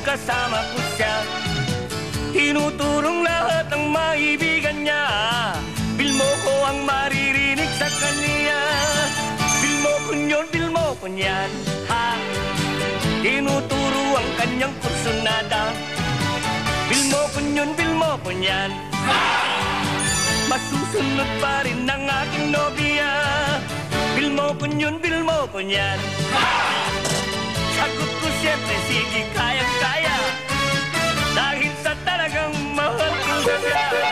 kasama ko siya. Tinuturong lahat ng maibigan niya. Bilmo ko ang maririnig sa kanya. Bilmo ko yun, bilmo ko niyan, ha? Tinuturo ang kanyang kursunada. Bilmo ko yun, bilmo ko niyan, ha? Masusunod pa rin ang aking nobya. Bilmo ko yun, bilmo ko niyan, ha? Sagot ko siyempre, sige, kayang-kaya. Dahil sa talagang mahal ko siya.